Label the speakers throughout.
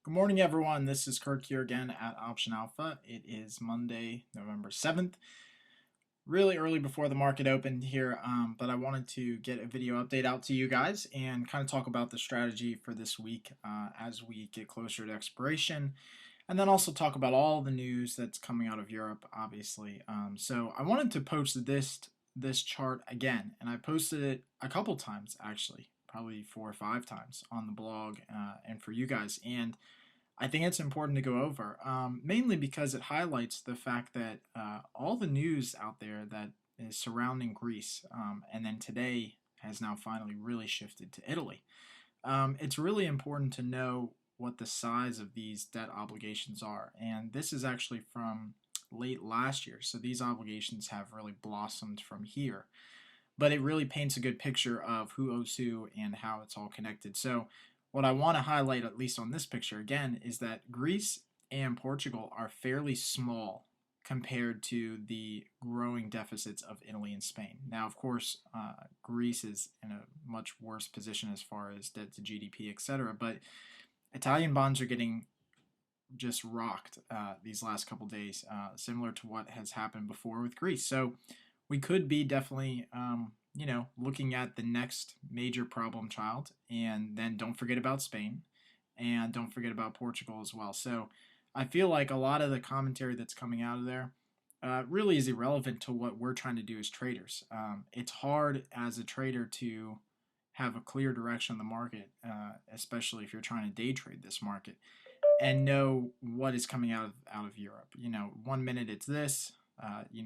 Speaker 1: Good morning, everyone. This is Kirk here again at Option Alpha. It is Monday, November 7th, really early before the market opened here, but I wanted to get a video update out to you guys and kind of talk about the strategy for this week as we get closer to expiration, and then also talk about all the news that's coming out of Europe, obviously. So I wanted to post this chart again, and I posted it a couple times actually, probably 4 or 5 times on the blog and for you guys. And I think it's important to go over, mainly because it highlights the fact that all the news out there that is surrounding Greece, and then today has now finally really shifted to Italy. It's really important to know what the size of these debt obligations are, and this is actually from late last year, so these obligations have really blossomed from here. But it really paints a good picture of who owes who and how it's all connected. So what I want to highlight, at least on this picture again, is that Greece and Portugal are fairly small compared to the growing deficits of Italy and Spain. Now, of course, Greece is in a much worse position as far as debt to GDP, etc. But Italian bonds are getting just rocked these last couple days, similar to what has happened before with Greece. So we could be definitely, looking at the next major problem child, and then don't forget about Spain, and don't forget about Portugal as well. So I feel like a lot of the commentary that's coming out of there really is irrelevant to what we're trying to do as traders. It's hard as a trader to have a clear direction on the market, especially if you're trying to day trade this market and know what is coming out of Europe. One minute it's this,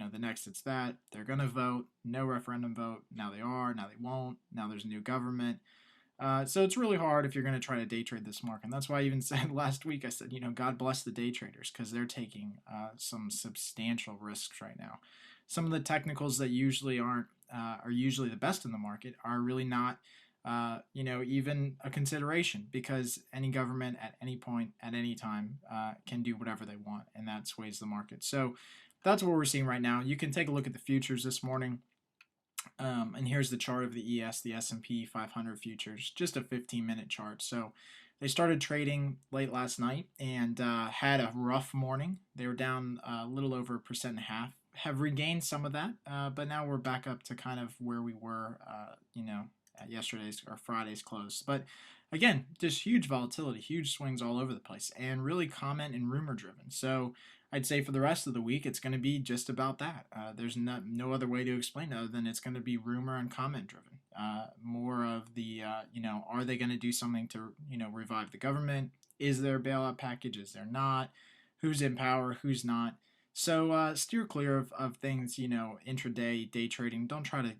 Speaker 1: the next it's that. They're going to vote, no referendum vote. Now they are, now they won't. Now there's a new government. So it's really hard if you're going to try to day trade this market. And that's why I even said last week, I said, God bless the day traders because they're taking some substantial risks right now. Some of the technicals that usually are usually the best in the market are really not even a consideration because any government at any point, at any time, can do whatever they want, and that sways the market. So that's what we're seeing right now. You can take a look at the futures this morning, and here's the chart of the the S&P 500 futures, just a 15-minute chart. So they started trading late last night and had a rough morning. They were down a little over 1.5%. Have regained some of that, but now we're back up to kind of where we were, at yesterday's or Friday's close. But again, just huge volatility, huge swings all over the place, and really comment and rumor driven. So I'd say for the rest of the week, it's going to be just about that. There's no other way to explain it other than it's going to be rumor and comment driven. More of the, are they going to do something to, revive the government? Is there a bailout package? Is there not? Who's in power? Who's not? So steer clear of things, intraday, day trading. Don't try to,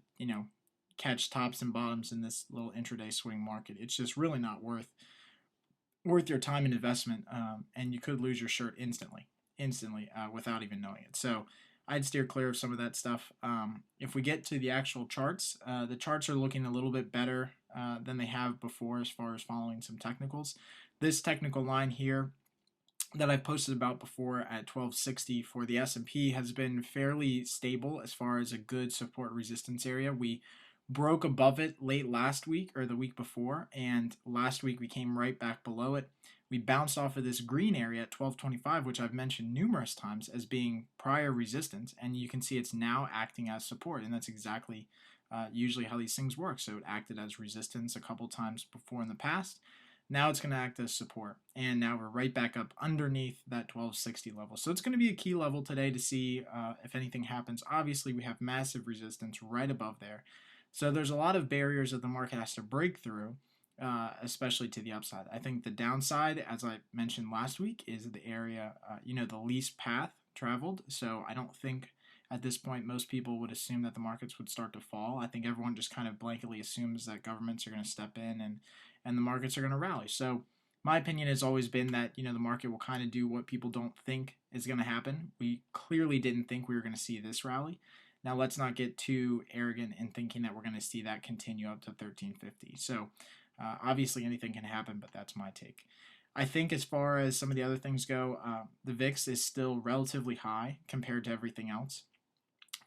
Speaker 1: catch tops and bottoms in this little intraday swing market. It's just really not worth your time and investment, and you could lose your shirt instantly without even knowing it. So I'd steer clear of some of that stuff. If we get to the actual charts, the charts are looking a little bit better than they have before as far as following some technicals. This technical line here that I've posted about before at 1260 for the S&P has been fairly stable as far as a good support resistance area. We broke above it late last week or the week before, and last week we came right back below it. We bounced off of this green area at 1225, which I've mentioned numerous times as being prior resistance, and you can see it's now acting as support, and that's exactly usually how these things work. So it acted as resistance a couple times before in the past. Now it's going to act as support, and now we're right back up underneath that 1260 level. So it's going to be a key level today to see if anything happens. Obviously, we have massive resistance right above there. So there's a lot of barriers that the market has to break through, especially to the upside. I think the downside, as I mentioned last week, is the area, the least path traveled. So I don't think at this point most people would assume that the markets would start to fall. I think everyone just kind of blanketly assumes that governments are going to step in and the markets are going to rally. So my opinion has always been that, the market will kind of do what people don't think is going to happen. We clearly didn't think we were going to see this rally. Now let's not get too arrogant in thinking that we're going to see that continue up to 1350. So obviously anything can happen, but that's my take. I think as far as some of the other things go, the VIX is still relatively high compared to everything else.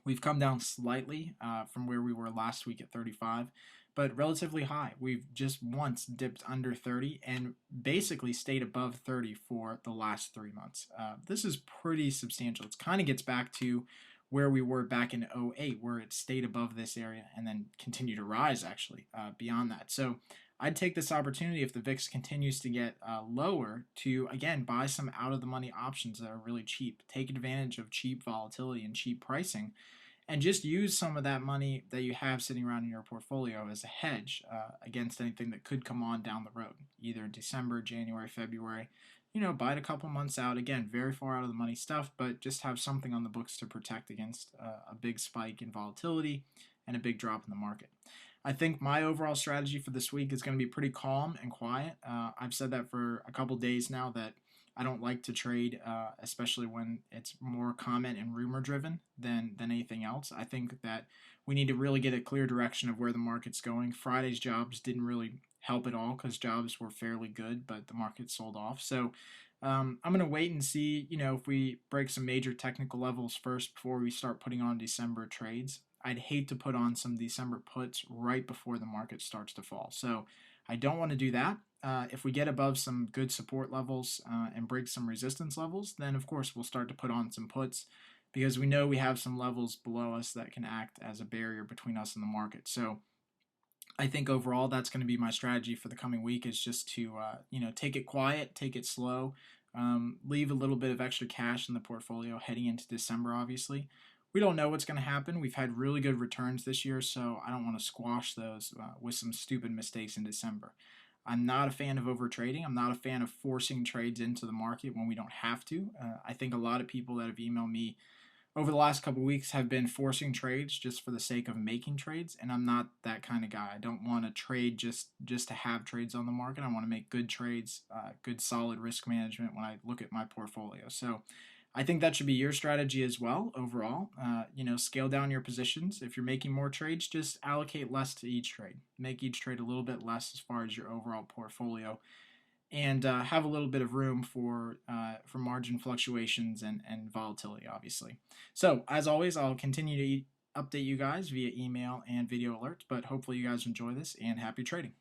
Speaker 1: We've come down slightly from where we were last week at 35, but relatively high. We've just once dipped under 30 and basically stayed above 30 for the last 3 months. This is pretty substantial. It kind of gets back to where we were back in '08, where it stayed above this area and then continued to rise actually beyond that. So I'd take this opportunity if the VIX continues to get lower to, again, buy some out of the money options that are really cheap. Take advantage of cheap volatility and cheap pricing, and just use some of that money that you have sitting around in your portfolio as a hedge against anything that could come on down the road, either December, January, February. Buy it a couple months out. Again, very far out of the money stuff, but just have something on the books to protect against a big spike in volatility and a big drop in the market. I think my overall strategy for this week is going to be pretty calm and quiet. I've said that for a couple days now, that I don't like to trade, especially when it's more comment and rumor driven than anything else. I think that we need to really get a clear direction of where the market's going. Friday's jobs didn't really help at all because jobs were fairly good, but the market sold off. So I'm going to wait and see, if we break some major technical levels first before we start putting on December trades. I'd hate to put on some December puts right before the market starts to fall. So I don't want to do that. If we get above some good support levels and break some resistance levels, then of course we'll start to put on some puts, because we know we have some levels below us that can act as a barrier between us and the market. So I think overall that's going to be my strategy for the coming week, is just to take it quiet, take it slow, leave a little bit of extra cash in the portfolio heading into December. Obviously, we don't know what's going to happen. We've had really good returns this year, so I don't want to squash those with some stupid mistakes in December. I'm not a fan of overtrading. I'm not a fan of forcing trades into the market when we don't have to. I think a lot of people that have emailed me over the last couple of weeks have been forcing trades just for the sake of making trades, and I'm not that kind of guy. I don't want to trade just to have trades on the market. I want to make good trades, good solid risk management when I look at my portfolio. So I think that should be your strategy as well overall. Scale down your positions. If you're making more trades, just allocate less to each trade. Make each trade a little bit less as far as your overall portfolio, and have a little bit of room for margin fluctuations and volatility, obviously. So as always, I'll continue to update you guys via email and video alerts, but hopefully you guys enjoy this, and happy trading.